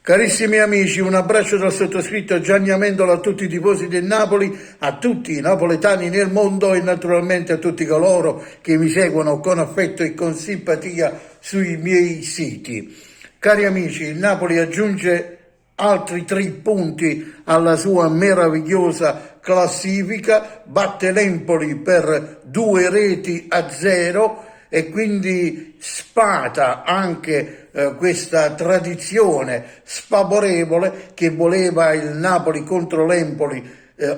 Carissimi amici, un abbraccio dal sottoscritto Gianni Amendola a tutti i tifosi del Napoli, a tutti i napoletani nel mondo e naturalmente a tutti coloro che mi seguono con affetto e con simpatia sui miei siti. Cari amici, il Napoli aggiunge altri 3 punti alla sua meravigliosa classifica, batte l'Empoli per 2-0 e quindi sfata anche questa tradizione sfavorevole che voleva il Napoli contro l'Empoli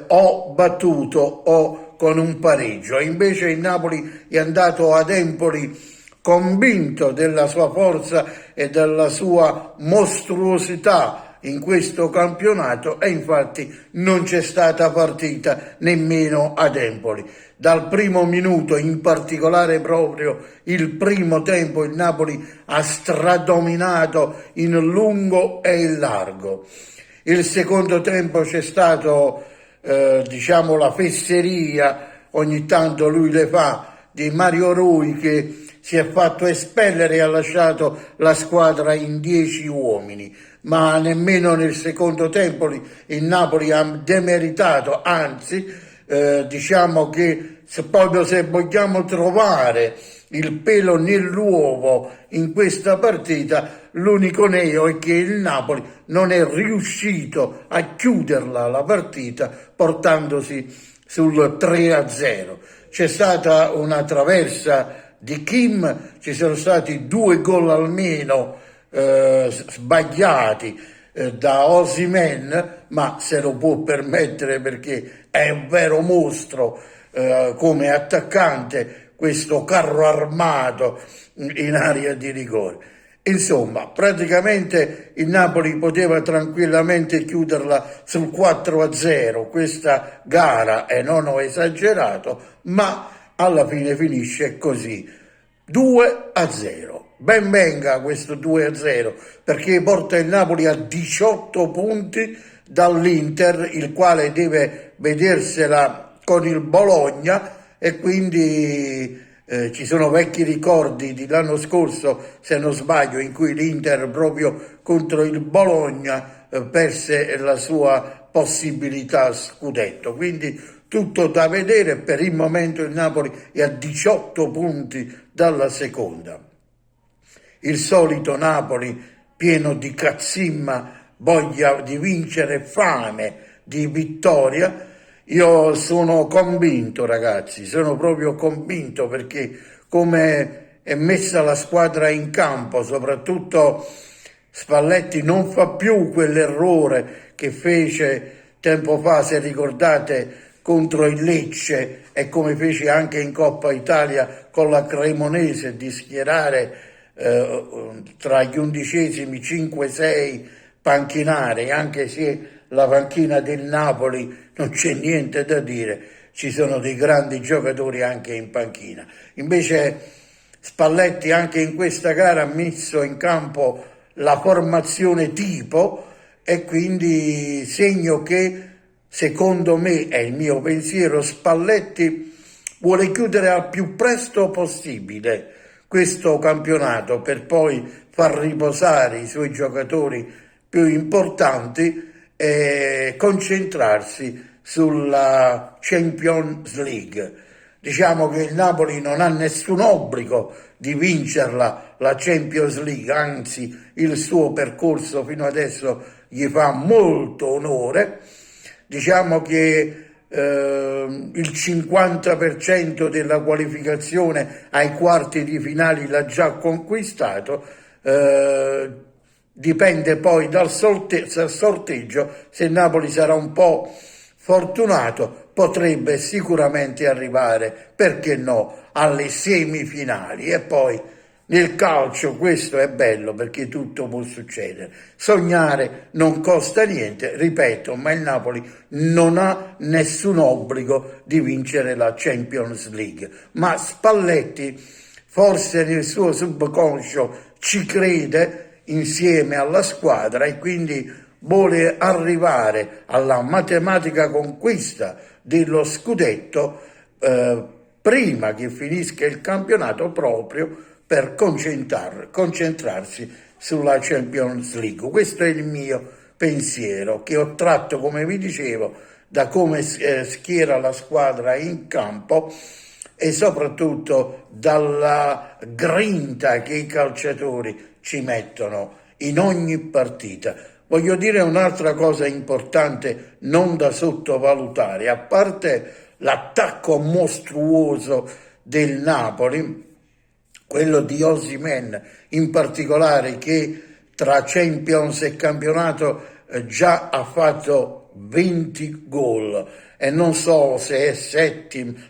o battuto o con un pareggio. Invece il Napoli è andato ad Empoli convinto della sua forza e della sua mostruosità in questo campionato e infatti non c'è stata partita nemmeno ad Empoli. Dal primo minuto, in particolare proprio il primo tempo, il Napoli ha stradominato in lungo e in largo. Il secondo tempo c'è stato la fesseria, ogni tanto lui le fa, di Mario Rui che si è fatto espellere e ha lasciato la squadra in 10 uomini, ma nemmeno nel secondo tempo il Napoli ha demeritato, anzi diciamo che se vogliamo trovare il pelo nell'uovo in questa partita, l'unico neo è che il Napoli non è riuscito a chiuderla la partita portandosi sul 3-0. C'è stata una traversa di Kim, ci sono stati 2 gol almeno sbagliati da Osimhen, ma se lo può permettere perché è un vero mostro come attaccante, questo carro armato in area di rigore. Insomma, praticamente il Napoli poteva tranquillamente chiuderla sul 4-0 questa gara, e non ho esagerato, ma alla fine finisce così, 2-0. Ben venga questo 2-0 perché porta il Napoli a 18 punti dall'Inter, il quale deve vedersela con il Bologna e quindi ci sono vecchi ricordi dell'anno scorso, se non sbaglio, in cui l'Inter proprio contro il Bologna perse la sua possibilità scudetto. Quindi tutto da vedere, per il momento il Napoli è a 18 punti dalla seconda. Il solito Napoli pieno di cazzimma, voglia di vincere, fame di vittoria. Io sono convinto, ragazzi, sono proprio convinto perché come è messa la squadra in campo, soprattutto Spalletti non fa più quell'errore che fece tempo fa, se ricordate, contro il Lecce e come fece anche in Coppa Italia con la Cremonese, di schierare tra gli undicesimi 5-6 panchinari, anche se la panchina del Napoli non c'è niente da dire, ci sono dei grandi giocatori anche in panchina. Invece Spalletti anche in questa gara ha messo in campo la formazione tipo e quindi segno che, secondo me, è il mio pensiero, Spalletti vuole chiudere al più presto possibile questo campionato per poi far riposare i suoi giocatori più importanti e concentrarsi sulla Champions League. Diciamo che il Napoli non ha nessun obbligo di vincerla la Champions League, anzi il suo percorso fino adesso gli fa molto onore. Diciamo che il 50% della qualificazione ai quarti di finale l'ha già conquistato, dipende poi dal sorteggio, se Napoli sarà un po' fortunato potrebbe sicuramente arrivare, perché no, alle semifinali. E poi nel calcio questo è bello perché tutto può succedere. Sognare non costa niente, ripeto, ma il Napoli non ha nessun obbligo di vincere la Champions League. Ma Spalletti forse nel suo subconscio ci crede insieme alla squadra e quindi vuole arrivare alla matematica conquista dello scudetto prima che finisca il campionato, proprio per concentrarsi sulla Champions League. Questo è il mio pensiero, che ho tratto, come vi dicevo, da come schiera la squadra in campo e soprattutto dalla grinta che i calciatori ci mettono in ogni partita. Voglio dire un'altra cosa importante non da sottovalutare: a parte l'attacco mostruoso del Napoli, quello di Osimhen in particolare, che tra Champions e campionato già ha fatto 20 gol, e non so se è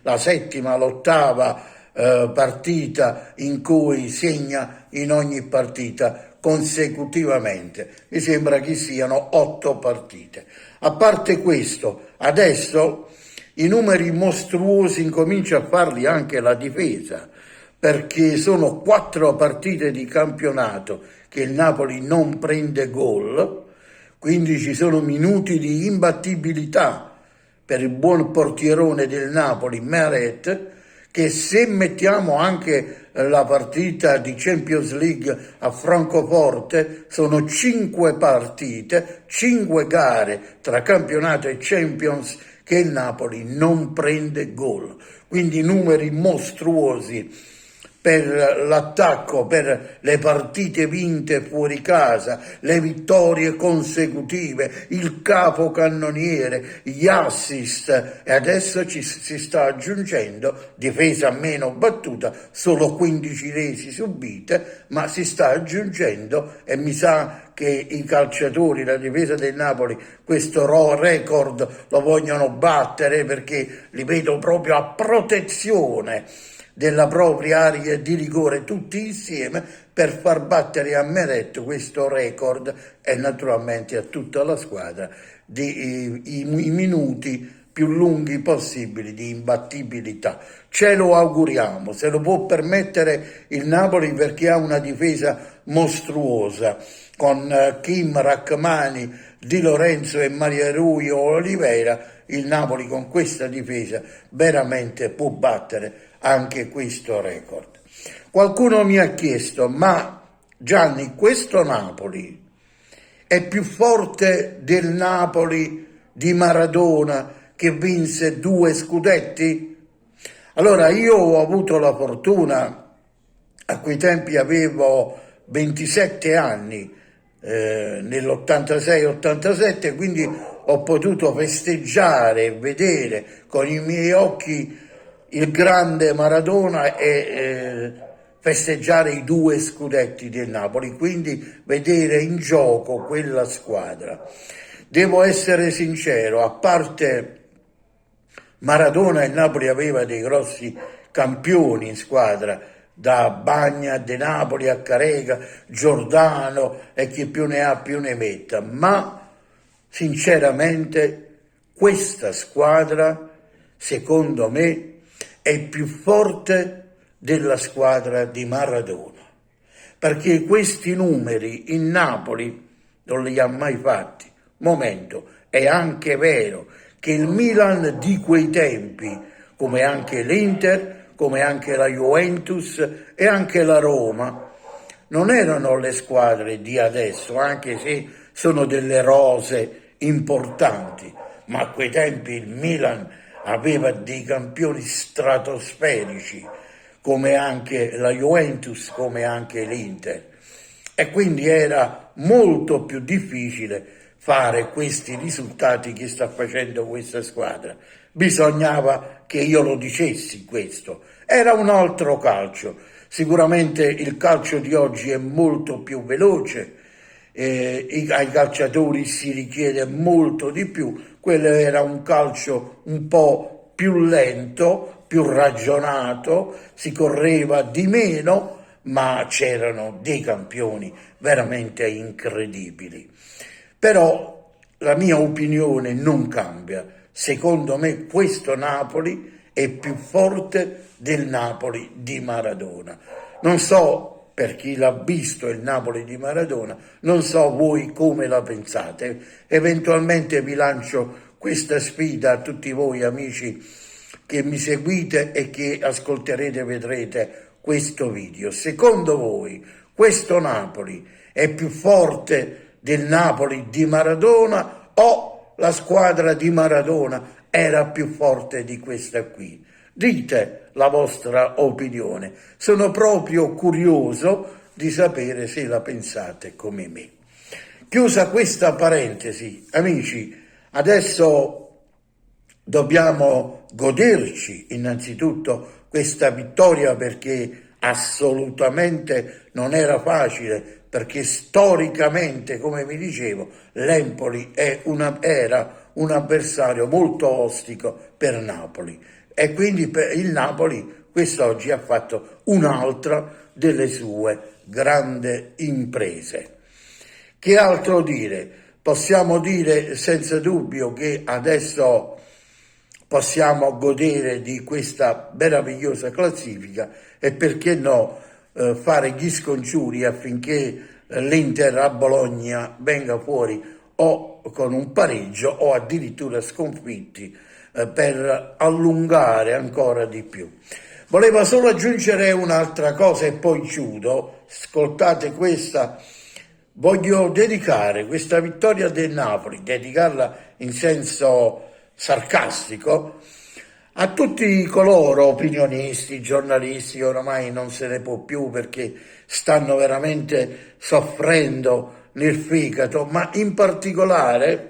la settima, l'ottava partita in cui segna in ogni partita consecutivamente. Mi sembra che siano 8 partite. A parte questo, adesso i numeri mostruosi incomincia a farli anche la difesa, perché sono 4 partite di campionato che il Napoli non prende gol, quindi ci sono minuti di imbattibilità per il buon portierone del Napoli, Meret, che se mettiamo anche la partita di Champions League a Francoforte, sono 5 partite, 5 gare tra campionato e Champions che il Napoli non prende gol. Quindi numeri mostruosi per l'attacco, per le partite vinte fuori casa, le vittorie consecutive, il capocannoniere, gli assist, e adesso si sta aggiungendo difesa meno battuta, solo 15 resi subite, ma si sta aggiungendo, e mi sa che i calciatori, la difesa del Napoli, questo record lo vogliono battere, perché li vedo proprio a protezione della propria area di rigore tutti insieme, per far battere a Meret questo record, e naturalmente a tutta la squadra, i minuti più lunghi possibili di imbattibilità. Ce lo auguriamo, se lo può permettere il Napoli, perché ha una difesa mostruosa con Kim, Rachmani, Di Lorenzo e Maria Rui Oliveira. Il Napoli con questa difesa veramente può battere anche questo record. Qualcuno mi ha chiesto: ma Gianni, questo Napoli è più forte del Napoli di Maradona, che vinse 2 scudetti? Allora, io ho avuto la fortuna, a quei tempi avevo 27 anni, nell'86-87, quindi ho potuto festeggiare e vedere con i miei occhi il grande Maradona e festeggiare i 2 scudetti del Napoli, quindi vedere in gioco quella squadra. Devo essere sincero, a parte Maradona, il Napoli aveva dei grossi campioni in squadra, da Bagna De Napoli a Carega, Giordano e chi più ne ha più ne metta, ma sinceramente questa squadra, secondo me, è più forte della squadra di Maradona, perché questi numeri in Napoli non li ha mai fatti. Momento, è anche vero che il Milan di quei tempi, come anche l'Inter, come anche la Juventus e anche la Roma, non erano le squadre di adesso, anche se sono delle rose importanti, ma a quei tempi il Milan aveva dei campioni stratosferici, come anche la Juventus, come anche l'Inter, e quindi era molto più difficile fare questi risultati che sta facendo questa squadra. Bisognava che io lo dicessi questo. Era un altro calcio. Sicuramente il calcio di oggi è molto più veloce, ai calciatori si richiede molto di più. Quello era un calcio un po' più lento, più ragionato, si correva di meno, ma c'erano dei campioni veramente incredibili. Però la mia opinione non cambia. Secondo me questo Napoli è più forte del Napoli di Maradona. Non so, per chi l'ha visto il Napoli di Maradona, non so voi come la pensate. Eventualmente vi lancio questa sfida a tutti voi amici che mi seguite e che ascolterete e vedrete questo video. Secondo voi questo Napoli è più forte del Napoli di Maradona o la squadra di Maradona era più forte di questa qui? Dite la vostra opinione, sono proprio curioso di sapere se la pensate come me. Chiusa questa parentesi, amici, adesso dobbiamo goderci innanzitutto questa vittoria, perché assolutamente non era facile, perché storicamente, come vi dicevo, l'Empoli era un avversario molto ostico per Napoli, e quindi per il Napoli quest'oggi ha fatto un'altra delle sue grandi imprese. Che altro dire? Possiamo dire senza dubbio che adesso possiamo godere di questa meravigliosa classifica e perché no fare gli scongiuri affinché l'Inter a Bologna venga fuori o con un pareggio o addirittura sconfitti per allungare ancora di più. Volevo solo aggiungere un'altra cosa e poi chiudo. Ascoltate questa. Voglio dedicare questa vittoria del Napoli, dedicarla in senso sarcastico, a tutti coloro, opinionisti, giornalisti, che oramai non se ne può più perché stanno veramente soffrendo nel fegato, ma in particolare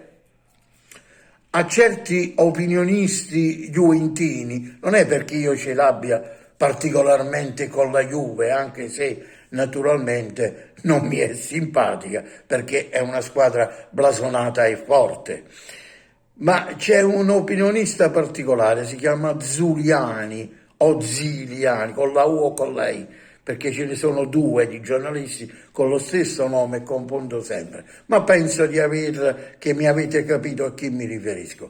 a certi opinionisti juventini. Non è perché io ce l'abbia particolarmente con la Juve, anche se naturalmente non mi è simpatica perché è una squadra blasonata e forte, ma c'è un opinionista particolare, si chiama Zuliani o Ziliani, con la U o con la I, perché ce ne sono due di giornalisti con lo stesso nome e confondo sempre, ma penso che mi avete capito a chi mi riferisco,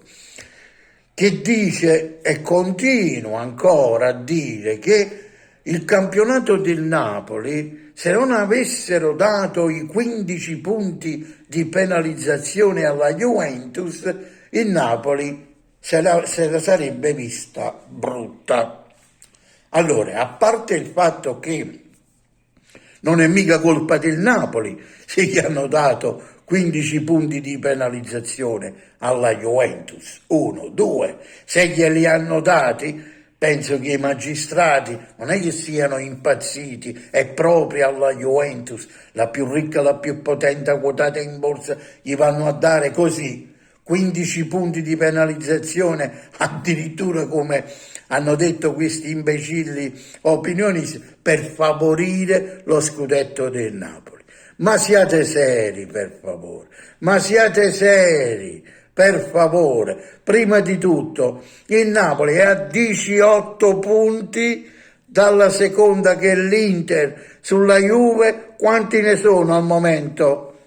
che dice e continua ancora a dire che il campionato del Napoli, se non avessero dato i 15 punti di penalizzazione alla Juventus, il Napoli se la sarebbe vista brutta. Allora, a parte il fatto che non è mica colpa del Napoli se gli hanno dato 15 punti di penalizzazione alla Juventus, 1, 2, se glieli hanno dati, penso che i magistrati non è che siano impazziti, è proprio alla Juventus, la più ricca, la più potente, quotata in borsa, gli vanno a dare così 15 punti di penalizzazione, addirittura come hanno detto questi imbecilli opinionisti, per favorire lo scudetto del Napoli. Ma siate seri, per favore, ma siate seri, per favore. Prima di tutto, il Napoli è a 18 punti dalla seconda, che è l'Inter. Sulla Juve quanti ne sono al momento?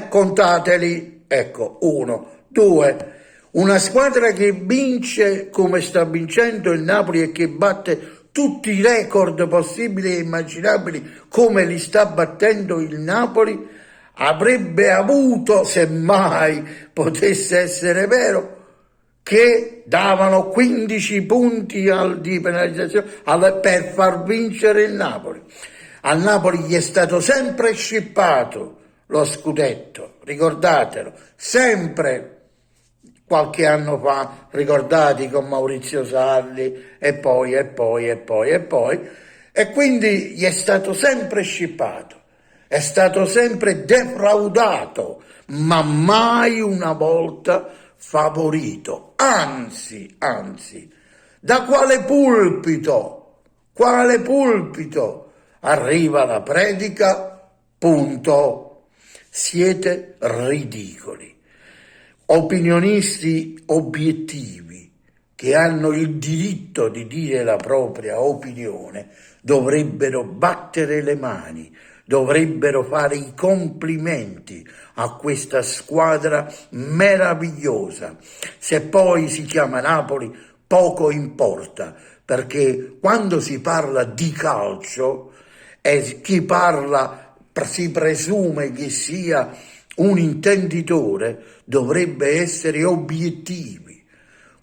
Contateli. Ecco, 1, 2. Una squadra che vince come sta vincendo il Napoli e che batte tutti i record possibili e immaginabili come li sta battendo il Napoli, avrebbe avuto, se mai potesse essere vero, che davano 15 punti di penalizzazione per far vincere il Napoli. Al Napoli gli è stato sempre scippato lo scudetto, ricordatelo, sempre. Qualche anno fa, ricordati, con Maurizio Sarri e quindi gli è stato sempre scippato, è stato sempre defraudato, ma mai una volta favorito, anzi, da quale pulpito arriva la predica? Punto. Siete ridicoli. Opinionisti obiettivi che hanno il diritto di dire la propria opinione dovrebbero battere le mani, dovrebbero fare i complimenti a questa squadra meravigliosa. Se poi si chiama Napoli, poco importa, perché quando si parla di calcio e chi parla si presume che sia un intenditore, dovrebbe essere obiettivi.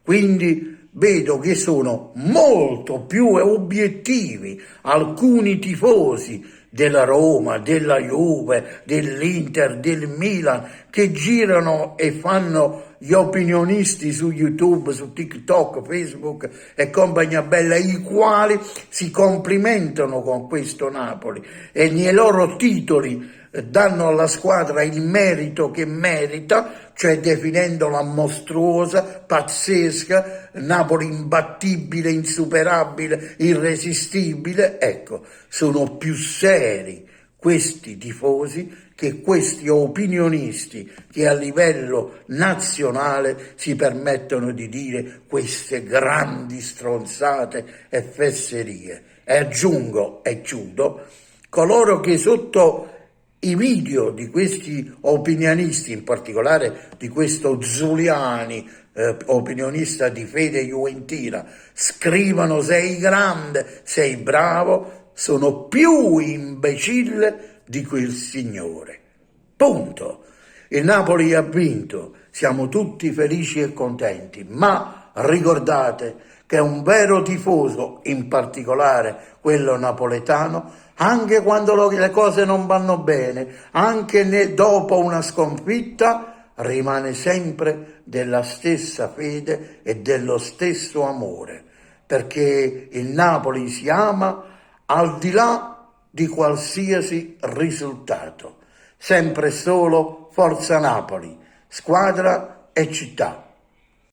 Quindi vedo che sono molto più obiettivi alcuni tifosi della Roma, della Juve, dell'Inter, del Milan, che girano e fanno gli opinionisti su YouTube, su TikTok, Facebook e compagnia bella, i quali si complimentano con questo Napoli e nei loro titoli danno alla squadra il merito che merita, cioè definendola mostruosa, pazzesca, Napoli imbattibile, insuperabile, irresistibile. Ecco, sono più seri questi tifosi che questi opinionisti che a livello nazionale si permettono di dire queste grandi stronzate e fesserie. E aggiungo e chiudo, coloro che sotto i video di questi opinionisti, in particolare di questo Zuliani, opinionista di fede juventina, scrivono sei grande, sei bravo, sono più imbecille di quel signore. Punto. Il Napoli ha vinto, siamo tutti felici e contenti, ma ricordate che un vero tifoso, in particolare quello napoletano, anche quando le cose non vanno bene, anche dopo una sconfitta, rimane sempre della stessa fede e dello stesso amore, perché il Napoli si ama al di là di qualsiasi risultato. Sempre e solo Forza Napoli, squadra e città.